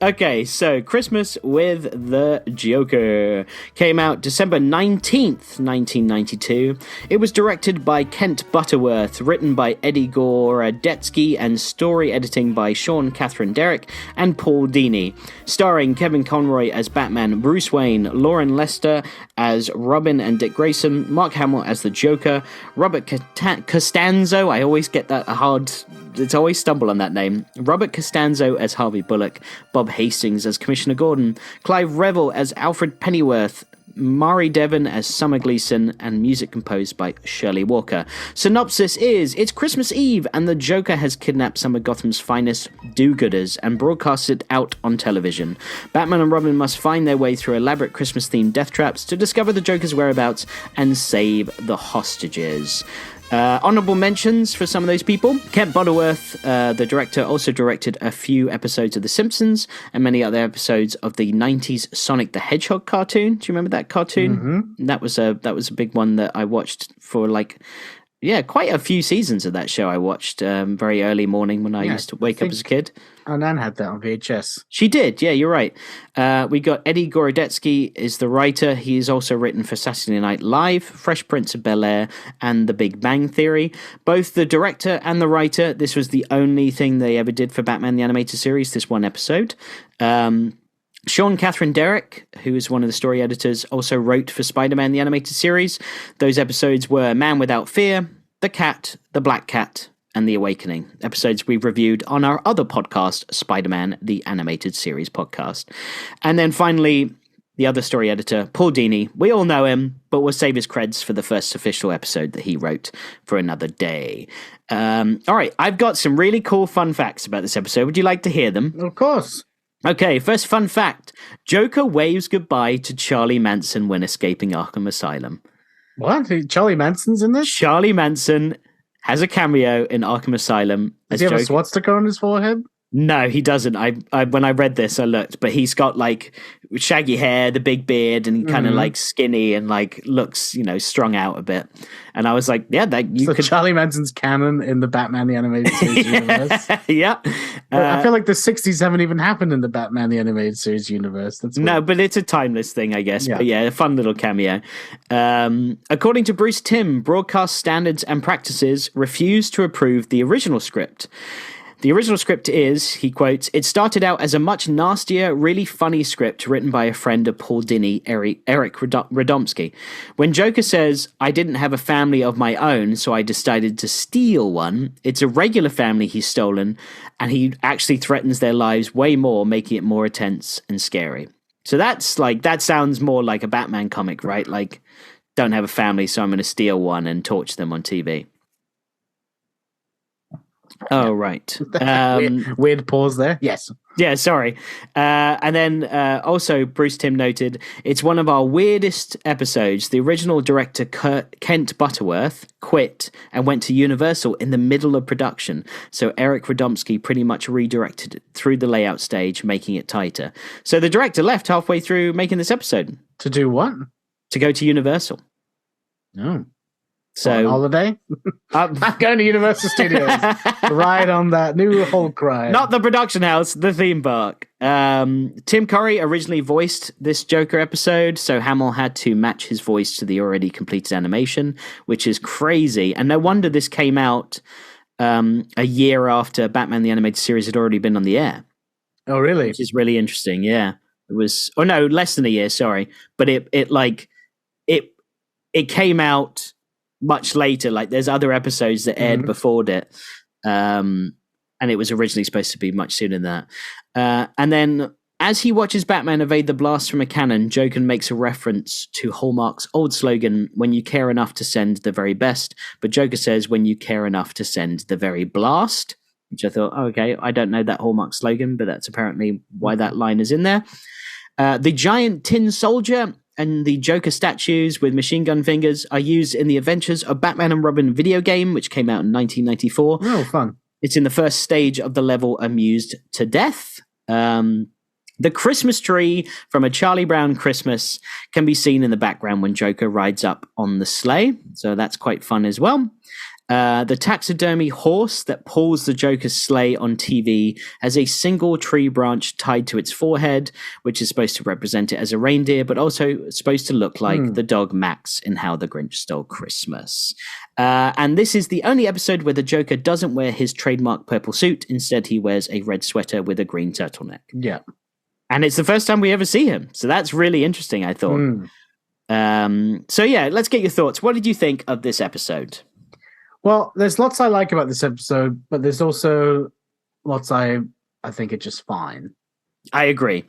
Okay, so Christmas with the Joker came out December 19th, 1992. It was directed by Kent Butterworth, written by Eddie Gorodetsky, and story editing by Sean Catherine Derrick and Paul Dini. Starring Kevin Conroy as Batman, Bruce Wayne, Lauren Lester as Robin and Dick Grayson, Mark Hamill as the Joker, Robert Costanzo, I always get that hard... It's always stumble on that name. Robert Costanzo as Harvey Bullock, Bob Hastings as Commissioner Gordon, Clive Revill as Alfred Pennyworth, Mari Devon as Summer Gleason, and music composed by Shirley Walker. Synopsis is, it's Christmas Eve and the Joker has kidnapped some of Gotham's finest do-gooders and broadcast it out on television. Batman and Robin must find their way through elaborate Christmas-themed death traps to discover the Joker's whereabouts and save the hostages. Honorable mentions for some of those people. Kent Butterworth, the director, also directed a few episodes of The Simpsons and many other episodes of the 90s Sonic the Hedgehog cartoon. Do you remember that cartoon? Mm-hmm. That was a big one that I watched for quite a few seasons of that show. I watched very early morning when I used to wake up as a kid. Our Nan had that on VHS. She did, yeah, you're right. We got Eddie Gorodetsky is the writer. He has also written for Saturday Night Live, Fresh Prince of Bel-Air, and The Big Bang Theory. Both the director and the writer, this was the only thing they ever did for Batman the Animated Series, this one episode. Sean Catherine Derrick, who is one of the story editors, also wrote for Spider-Man the Animated Series. Those episodes were Man Without Fear, The Cat, The Black Cat, and The Awakening, episodes we've reviewed on our other podcast, Spider-Man the Animated Series podcast. And then finally, the other story editor, Paul Dini. We all know him, but we'll save his creds for the first official episode that he wrote for another day. All right, I've got some really cool fun facts about this episode. Would you like to hear them? Of course. Okay, first fun fact. Joker waves goodbye to Charlie Manson when escaping Arkham Asylum. What? Charlie Manson's in this? Charlie Manson has a cameo in Arkham Asylum. Does he have a swastika on his forehead? No, he doesn't. I when I read this, I looked, but he's got like shaggy hair, the big beard, and kind of like skinny and like looks, strung out a bit. And I was like, yeah, so Charlie Manson's canon in the Batman the Animated Series universe. Yeah. I feel like the 60s haven't even happened in the Batman the Animated Series universe. That's weird. No, but it's a timeless thing, I guess. Yeah. But yeah, a fun little cameo. According to Bruce Timm, broadcast standards and practices refuse to approve the original script. The original script is, he quotes, it started out as a much nastier, really funny script written by a friend of Paul Dini, Eric Radomski. When Joker says, I didn't have a family of my own, so I decided to steal one, it's a regular family he's stolen, and he actually threatens their lives way more, making it more intense and scary. So that sounds more like a Batman comic, right? Like, don't have a family, so I'm going to steal one and torture them on TV. Oh, right. Weird pause there. Yes. Yeah, sorry. And then also Bruce Timm noted, it's one of our weirdest episodes. The original director, Kent Butterworth, quit and went to Universal in the middle of production. So Eric Radomski pretty much redirected it through the layout stage, making it tighter. So the director left halfway through making this episode. To do what? To go to Universal. Oh. So on holiday? I'm going to Universal Studios to ride on that new Hulk ride. Not the production house, the theme park. Tim Curry originally voiced this Joker episode, so Hamill had to match his voice to the already completed animation, which is crazy. And no wonder this came out a year after Batman the Animated Series had already been on the air. Oh, really? Which is really interesting, yeah. It was, oh no, less than a year, sorry. But it came out much later. Like there's other episodes that aired before it, and it was originally supposed to be much sooner than that. And then as he watches Batman evade the blast from a cannon, Joker makes a reference to Hallmark's old slogan, when you care enough to send the very best, but Joker says when you care enough to send the very blast, which I thought, oh, okay, I don't know that Hallmark slogan, but that's apparently why that line is in there. The giant tin soldier and the Joker statues with machine gun fingers are used in the Adventures of Batman and Robin video game, which came out in 1994. Oh, fun. It's in the first stage of the level Amused to Death. The Christmas tree from A Charlie Brown Christmas can be seen in the background when Joker rides up on the sleigh. So that's quite fun as well. The taxidermy horse that pulls the Joker's sleigh on TV has a single tree branch tied to its forehead, which is supposed to represent it as a reindeer, but also supposed to look like the dog Max in How the Grinch Stole Christmas. And this is the only episode where the Joker doesn't wear his trademark purple suit. Instead, he wears a red sweater with a green turtleneck. Yeah. And it's the first time we ever see him. So that's really interesting, I thought. So yeah, let's get your thoughts. What did you think of this episode? Well, there's lots I like about this episode, but there's also lots I think are just fine. I agree.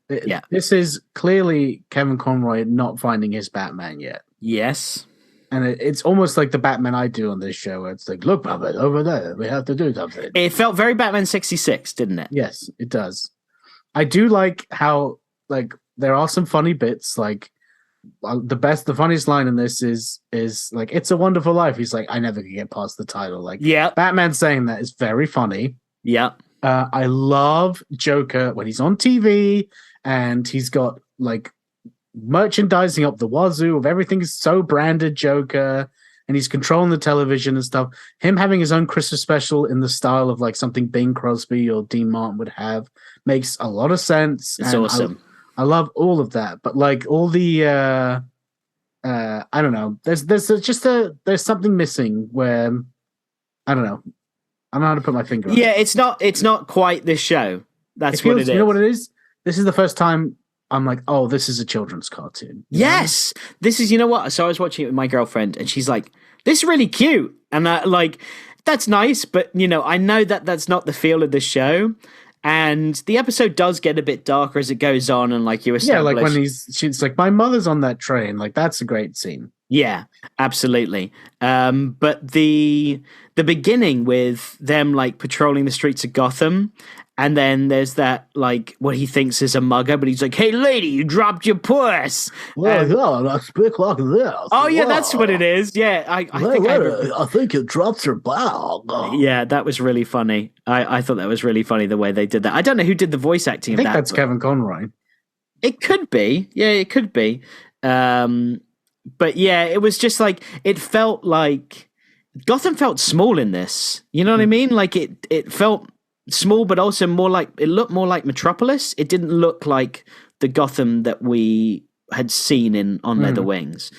This is clearly Kevin Conroy not finding his Batman yet. Yes. And it's almost like the Batman I do on this show, where it's like, look, Batman, over there, we have to do something. It felt very Batman 66, didn't it? Yes, it does. I do like how, like, there are some funny bits, like, the funniest line in this is like, "It's a Wonderful Life." He's like, "I never could get past the title." Like, yeah, Batman saying that is very funny. Yeah. I love Joker when he's on TV and he's got like merchandising up the wazoo of everything is so branded Joker, and he's controlling the television and stuff. Him having his own Christmas special in the style of like something Bing Crosby or Dean Martin would have makes a lot of sense. It's awesome. I love all of that, but like all the I don't know. There's something missing where I don't know. I don't know how to put my finger on it. Yeah, it's not quite this show. That's what it is. You know what it is? This is the first time I'm like, oh, this is a children's cartoon. Yes. This is, you know what? So I was watching it with my girlfriend and she's like, "This is really cute." And that's nice, but you know, I know that that's not the feel of the show. And the episode does get a bit darker as it goes on, and like you established. Yeah, like when she's like, "My mother's on that train." Like that's a great scene. Yeah, absolutely. But the beginning with them like patrolling the streets of Gotham, and then there's that like what he thinks is a mugger, but he's like, "Hey, lady, you dropped your purse." Well, I speak like this. Oh yeah, that's what it is. Yeah, I think it dropped her bag. Yeah, that was really funny. I thought that was really funny the way they did that. I don't know who did the voice acting of that. I think that's Kevin Conroy. It could be. Yeah, it could be. But yeah, it was just like, it felt like Gotham felt small in this. You know what I mean? Like it felt small, but also it looked more like Metropolis. It didn't look like the Gotham that we had seen on Leather Wings.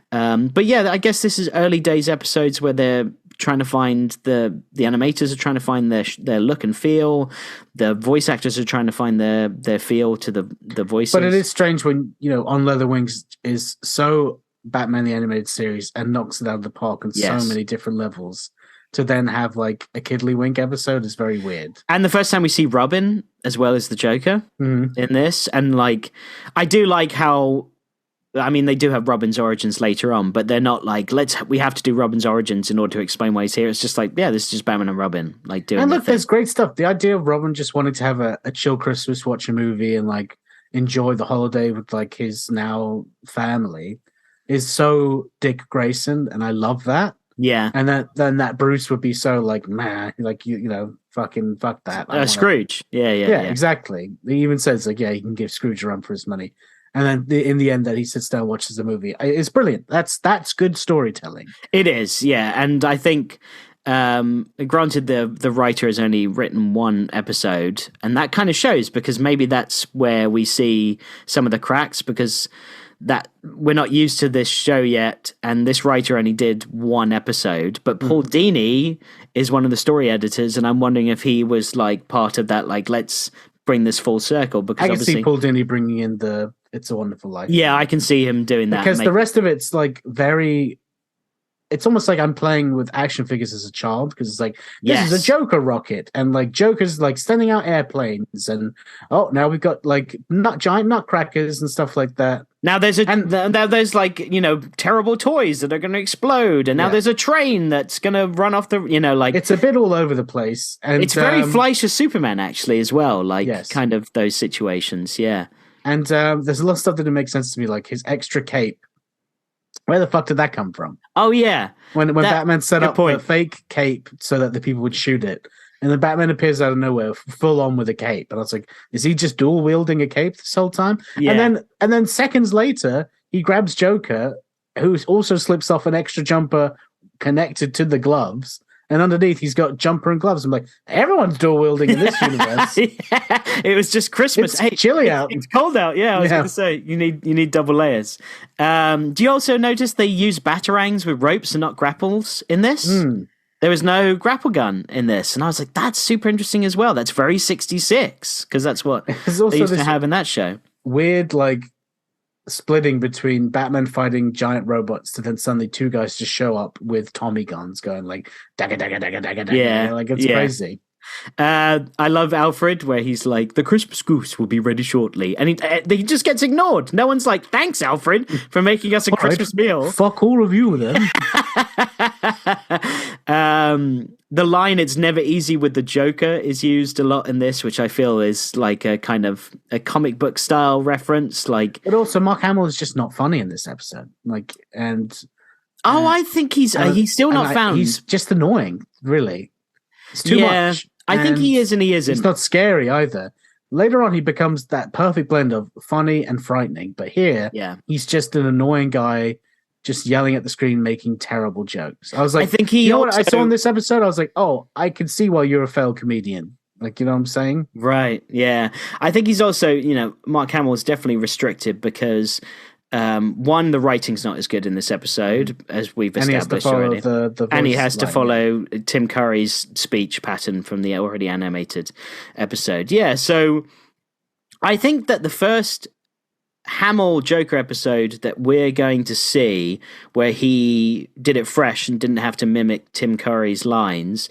But yeah, I guess this is early days episodes where they're trying to find the animators are trying to find their look and feel. The voice actors are trying to find their feel to the voices. But it is strange when, you know, On Leather Wings is so Batman the Animated Series and knocks it out of the park on so many different levels, to then have like a Kiddlywink episode is very weird. And the first time we see Robin as well as the Joker in this, and like I do like how, I mean, they do have Robin's origins later on, but they're not like, we have to do Robin's origins in order to explain why he's here. It's just like, yeah, this is just Batman and Robin like doing. And look, there's great stuff. The idea of Robin just wanting to have a chill Christmas, watch a movie, and like enjoy the holiday with like his now family is so Dick Grayson, and I love that. Yeah. And then that Bruce would be so like, man, like you know, fuck that. Scrooge. Yeah, exactly. He even says like, yeah, you can give Scrooge a run for his money. And then in the end that he sits down and watches the movie. It's brilliant. That's good storytelling. It is, yeah. And I think granted the writer has only written one episode, and that kind of shows, because maybe that's where we see some of the cracks, because that we're not used to this show yet, and this writer only did one episode. But Paul Dini is one of the story editors, and I'm wondering if he was like part of that, like, let's bring this full circle, because I can see Paul Dini bringing in the It's a Wonderful Life. Yeah, I can see him doing that. Because the rest of it's like very... It's almost like I'm playing with action figures as a child, because it's like, this is a Joker rocket, and like Joker's like sending out airplanes, and now we've got like giant nutcrackers and stuff like that. Now there's there's like, you know, terrible toys that are going to explode, and now there's a train that's going to run off the, you know, like it's a bit all over the place, and it's very Fleischer Superman actually as well, like kind of those situations, yeah. And there's a lot of stuff that didn't make sense to me, like his extra cape. Where the fuck did that come from? Oh yeah, when Batman set up a fake cape so that the people would shoot it, and then Batman appears out of nowhere, full on with a cape, and I was like, is he just dual wielding a cape this whole time? Yeah. And then seconds later, he grabs Joker, who also slips off an extra jumper connected to the gloves. And underneath, he's got jumper and gloves. I'm like, everyone's dual wielding in this universe. Yeah, it was just Christmas. It's chilly out. It's cold out. Yeah, I was going to say you need double layers. Do you also notice they use batarangs with ropes and not grapples in this? There was no grapple gun in this, and I was like, that's super interesting as well. That's very 66 because that's what they used to have in that show. Weird, like, splitting between Batman fighting giant robots to then suddenly two guys just show up with Tommy guns going like dagga dagga dagga dagga dagga. Yeah, like it's crazy. I love Alfred where he's like, the Christmas goose will be ready shortly, and he just gets ignored. No one's like, thanks Alfred for making us a Christmas meal. Fuck all of you then. The line "It's never easy with the Joker" is used a lot in this, which I feel is like a kind of a comic book style reference. Like, but also Mark Hamill is just not funny in this episode. Like, I think he's still not found. He's just annoying, really. It's too much. I think he is and he isn't. It's not scary either. Later on, he becomes that perfect blend of funny and frightening. But here, he's just an annoying guy, just yelling at the screen, making terrible jokes. I was like, what I saw in this episode? I was like, oh, I can see why you're a failed comedian. Like, you know what I'm saying? Right, yeah. I think he's also, Mark Hamill is definitely restricted because, one, the writing's not as good in this episode, as we've established already. And he has to follow Tim Curry's speech pattern from the already animated episode. Yeah, so I think that the first Hamill Joker episode that we're going to see, where he did it fresh and didn't have to mimic Tim Curry's lines,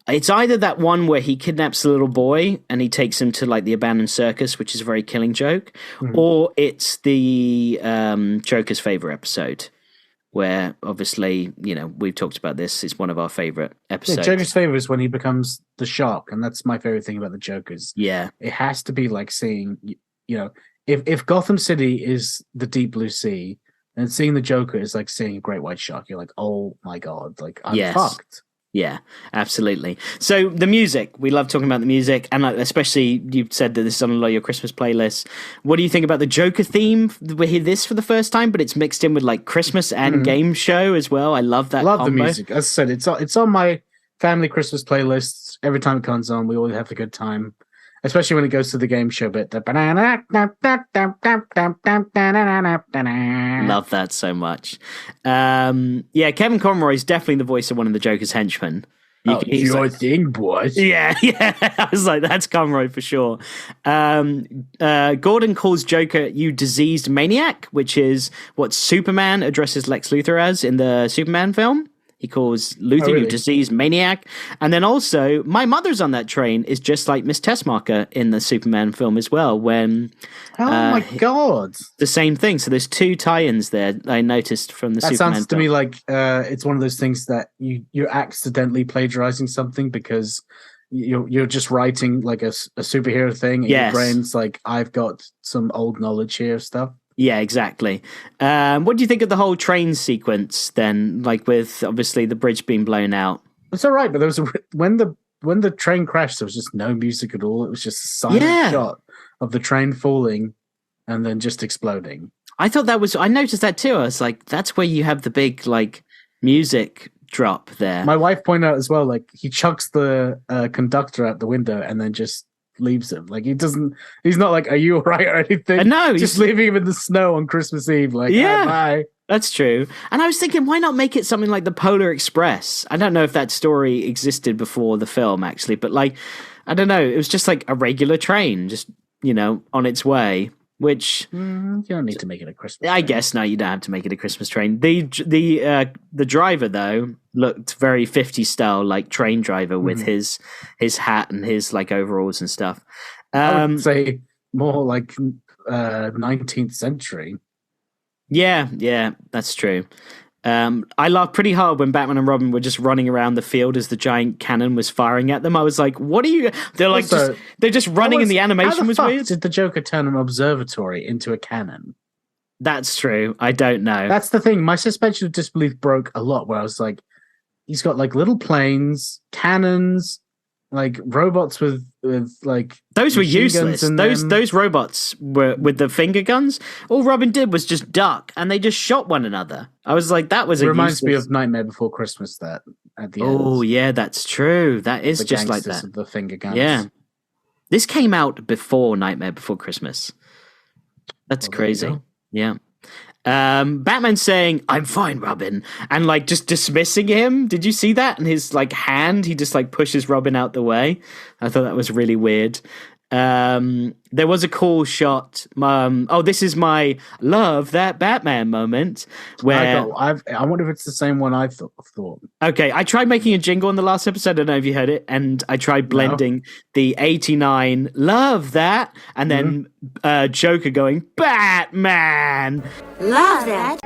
it's either that one where he kidnaps the little boy and he takes him to like the abandoned circus, which is a very Killing Joke, or it's the Joker's favorite episode, where obviously, we've talked about this. It's one of our favorite episodes. Yeah, Joker's favorite is when he becomes the Shark, and that's my favorite thing about the Jokers. Yeah. It has to be like seeing, if Gotham City is the deep blue sea, and seeing the Joker is like seeing a great white shark, you're like, oh my God, like I'm fucked. Yeah, absolutely. So the music, we love talking about the music, and especially you said that this is on a lot of your Christmas playlists. What do you think about the Joker theme? We hear this for the first time, but it's mixed in with like Christmas and game show as well. I love that. Love the music. As I said, it's on my family Christmas playlists. Every time it comes on, we always have a good time. Especially when it goes to the game show bit. Love that so much. Kevin Conroy is definitely the voice of one of the Joker's henchmen. He's your thing, boys. Yeah. I was like, that's Conroy for sure. Gordon calls Joker "you diseased maniac," which is what Superman addresses Lex Luthor as in the Superman film. He calls Luthor "you diseased maniac." And then also, "My mother's on that train" is just like Miss Tessmacher in the Superman film as well. When my God. The same thing. So there's two tie-ins there I noticed from the Superman film. That sounds to me like it's one of those things that you're accidentally plagiarizing something because you're just writing like a superhero thing. And your brain's like, I've got some old knowledge here stuff. Yeah, exactly. What do you think of the whole train sequence then? Like with obviously the bridge being blown out. It's all right, but there was when the train crashed, there was just no music at all. It was just a silent shot of the train falling and then just exploding. I noticed that too. I was like, that's where you have the big like music drop there. My wife pointed out as well, like he chucks the conductor out the window and then just leaves him. Like he's not like, are you all right or anything? No, just leaving him in the snow on Christmas Eve. Like, bye. That's true. And I was thinking, why not make it something like the Polar Express? I don't know if that story existed before the film actually, but like, I don't know. It was just like a regular train, just, on its way. Which you don't need to make it a Christmas train. I guess no, you don't have to make it a Christmas train. The driver though looked very 50s style, like train driver with his hat and his like overalls and stuff. I would say more like 19th century. Yeah, that's true. I laughed pretty hard when Batman and Robin were just running around the field as the giant cannon was firing at them. I was like, "What are you?" They're like, they're just running, and the animation was weird. Did the Joker turn an observatory into a cannon? That's true. I don't know. That's the thing. My suspension of disbelief broke a lot. Where I was like, he's got like little planes, cannons, like robots with like those were machine guns useless. in Those them. those robots were with the finger guns. All Robin did was just duck, and they just shot one another. I was like, that was It a reminds me useless. of Nightmare Before Christmas. That at the Oh end, yeah, that's true. That is the just like gangsters that. with the finger guns. Yeah, this came out before Nightmare Before Christmas. That's Well, there you crazy. go. Yeah. Batman saying, "I'm fine, Robin," and like just dismissing him. Did you see that? And his like hand, he just like pushes Robin out the way. I thought that was really weird. There was a cool shot. Oh, this is my love that Batman moment where. I wonder if it's the same one I thought. Okay, I tried making a jingle in the last episode. I don't know if you heard it, and I tried blending the '89 "Love That" and then Joker going "Batman." Love that.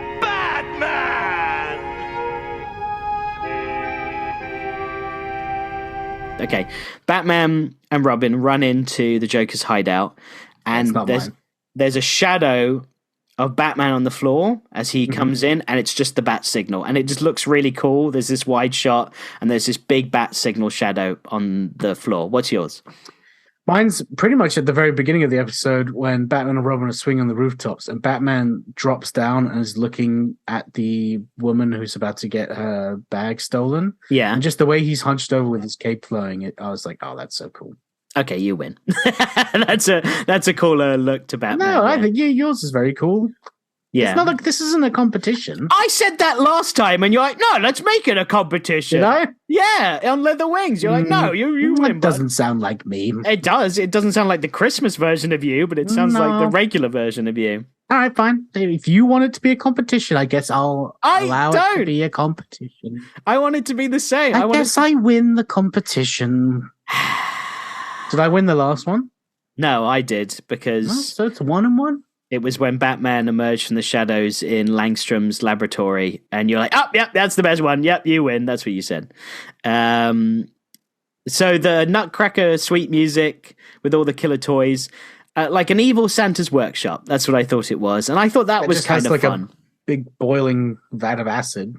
Okay, Batman and Robin run into the Joker's hideout, and not mine. there's a shadow of Batman on the floor as he comes in, and it's just the bat signal, and it just looks really cool. There's this wide shot, and there's this big bat signal shadow on the floor. What's yours? Mine's pretty much at the very beginning of the episode when Batman and Robin are swinging on the rooftops, and Batman drops down and is looking at the woman who's about to get her bag stolen. Yeah. And just the way he's hunched over with his cape flowing, I was like, oh, that's so cool. Okay, you win. That's a cooler look to Batman. No, I think yours is very cool. Yeah. It's not like this isn't a competition. I said that last time, and you're like, no, let's make it a competition. Did I? Yeah, on Leather Wings. You're like, no, you win. That doesn't sound like me. It does. It doesn't sound like the Christmas version of you, but it sounds like the regular version of you. All right, fine. If you want it to be a competition, I guess I'll allow it to be a competition. I want it to be the same. I guess I win the competition. Did I win the last one? No, I did, because So it's 1-1? it was when Batman emerged from the shadows in Langstrom's laboratory, and you're like, oh, yep, that's the best one. Yep, you win. That's what you said. So the Nutcracker sweet music with all the killer toys, like an evil Santa's workshop. That's what I thought it was. And I thought that was kind of like fun. A big boiling vat of acid.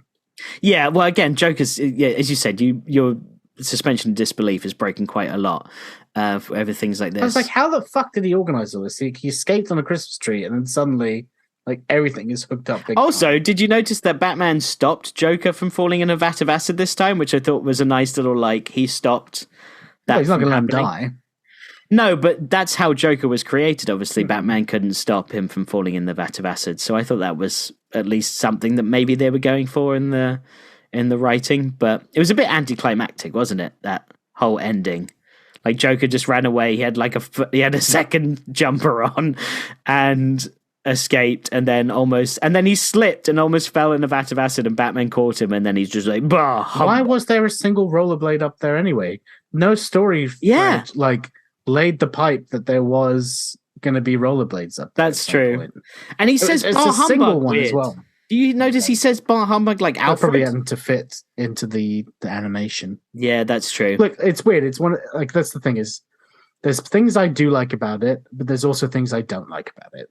Yeah, well, again, Joker's, as you said, your suspension of disbelief is breaking quite a lot for things like this. I was like, how the fuck did he organize all this? He escaped on a Christmas tree, and then suddenly, like, everything is hooked up. Also, did you notice that Batman stopped Joker from falling in a vat of acid this time, which I thought was a nice little, like, he stopped that. Well, he's not going to let him happening. die. No, but that's how Joker was created. Obviously, Batman couldn't stop him from falling in the vat of acid. So I thought that was at least something that maybe they were going for in the writing. But it was a bit anticlimactic, wasn't it? That whole ending, like Joker just ran away. He had he had a second jumper on and escaped, and then he slipped and almost fell in a vat of acid, and Batman caught him, and then he's just like, bah. Why was there a single rollerblade up there anyway? No story. Yeah. Laid the pipe that there was going to be rollerblades up there. That's true. Point. And he says it's bar a single humbug one weird. as well. Do you notice he says bar humbug like I'll probably Alfred? get them to fit into the animation. Yeah, that's true. Look, it's weird. It's that's the thing is, there's things I do like about it, but there's also things I don't like about it.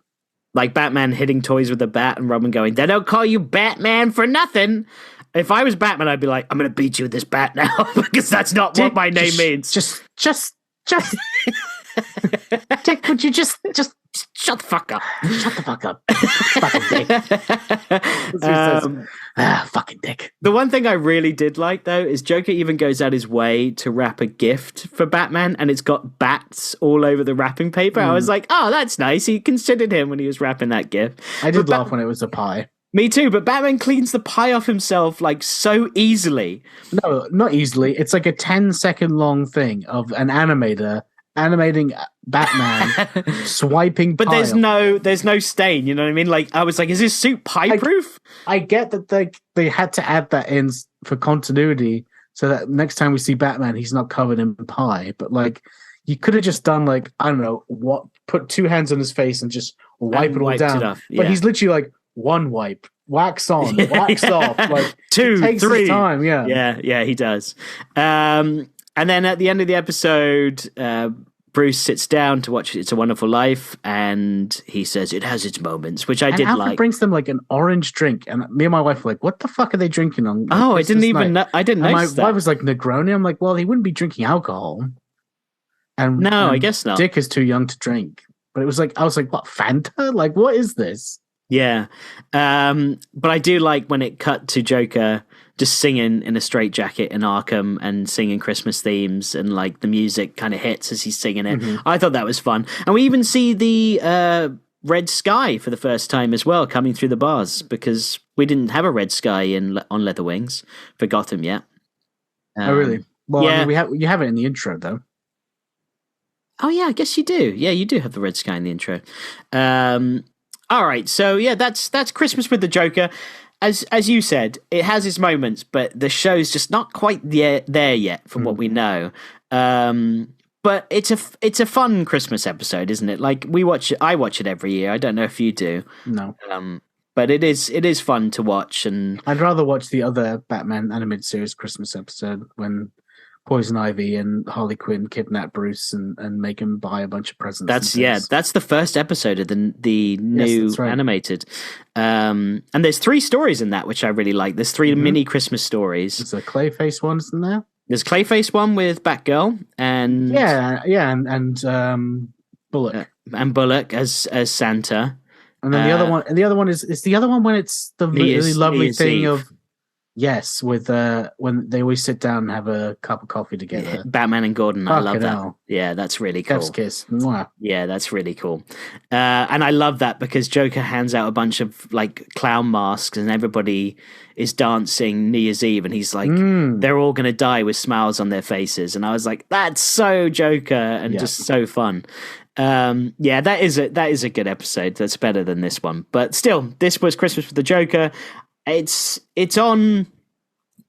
Like Batman hitting toys with a bat and Robin going, they don't call you Batman for nothing. If I was Batman, I'd be like, I'm going to beat you with this bat now because that's not what my name means. Just. Dick, would you just shut the fuck up. Shut the fuck up. Fucking dick. Fucking dick. The one thing I really did like, though, is Joker even goes out his way to wrap a gift for Batman, and it's got bats all over the wrapping paper. I was like, oh, that's nice. He considered him when he was wrapping that gift. I did laugh when it was a pie. Me too, but Batman cleans the pie off himself like so easily. No, not easily. It's like a 10-second long thing of an animator animating Batman swiping but pie there's no stain, you know what I mean? Like, I was like, is this suit pie proof? I get that they had to add that in for continuity so that next time we see Batman he's not covered in pie, but like you could have just done like, I don't know, put two hands on his face and just wipe it all down. But he's literally like one wipe, wax on, wax off, like 2, takes 3 his time. Yeah, he does. And then at the end of the episode, Bruce sits down to watch It's a Wonderful Life, and he says it has its moments, which I And did Alfred like. brings them like an orange drink, and me and my wife were like, "What the fuck are they drinking on?" Like, Oh, I didn't Christmas even night? know. I didn't And my notice wife that. was like, "Negroni." I'm like, "Well, he wouldn't be drinking alcohol." No, I guess not. Dick is too young to drink. But it was like, I was like, "What, Fanta? Like, what is this?" Yeah. But I do like when it cut to Joker just singing in a straitjacket in Arkham and singing Christmas themes, and like the music kind of hits as he's singing it. Mhm. I thought that was fun. And we even see the red sky for the first time as well coming through the bars, because we didn't have a red sky on Leather Wings for Gotham yet. Oh, really? Well, yeah. I mean, you have it in the intro, though. Oh, yeah, I guess you do. Yeah, you do have the red sky in the intro. All right, so yeah, that's Christmas with the Joker. As you said, it has its moments, but the show's just not quite there yet from what we know. But it's a fun Christmas episode, isn't it? Like I watch it every year. I don't know if you do. No. But it is fun to watch, and I'd rather watch the other Batman animated series Christmas episode when Poison Ivy and Harley Quinn kidnap Bruce and make him buy a bunch of presents. That's the first episode of the new animated. And there's 3 stories in that, which I really like. There's 3 mini Christmas stories. There's a Clayface one, isn't there? There's Clayface one with Batgirl and and Bullock and Bullock as Santa. And then the other one is the other one when it's the really lovely thing of with when they always sit down and have a cup of coffee together. Yeah, Batman and Gordon. I love that. Hell. Yeah, that's really cool. Chef's kiss. Mwah. Yeah, that's really cool. And I love that because Joker hands out a bunch of like clown masks and everybody is dancing New Year's Eve, and he's like, they're all going to die with smiles on their faces. And I was like, that's so Joker and just so fun. Yeah, that is a good episode. That's better than this one. But still, this was Christmas with the Joker. It's on.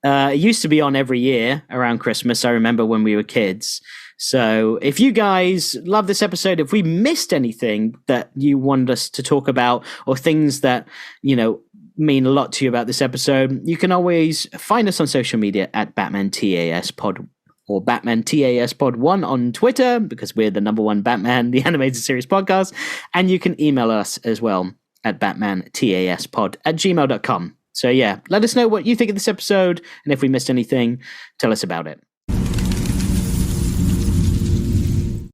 It used to be on every year around Christmas. I remember when we were kids. So if you guys love this episode, if we missed anything that you want us to talk about, or things that mean a lot to you about this episode, you can always find us on social media at Batman TAS Pod or Batman TAS Pod 1 on Twitter, because we're the #1 Batman the Animated Series podcast, and you can email us as well at batmantaspod@gmail.com. So yeah, let us know what you think of this episode, and if we missed anything, tell us about it.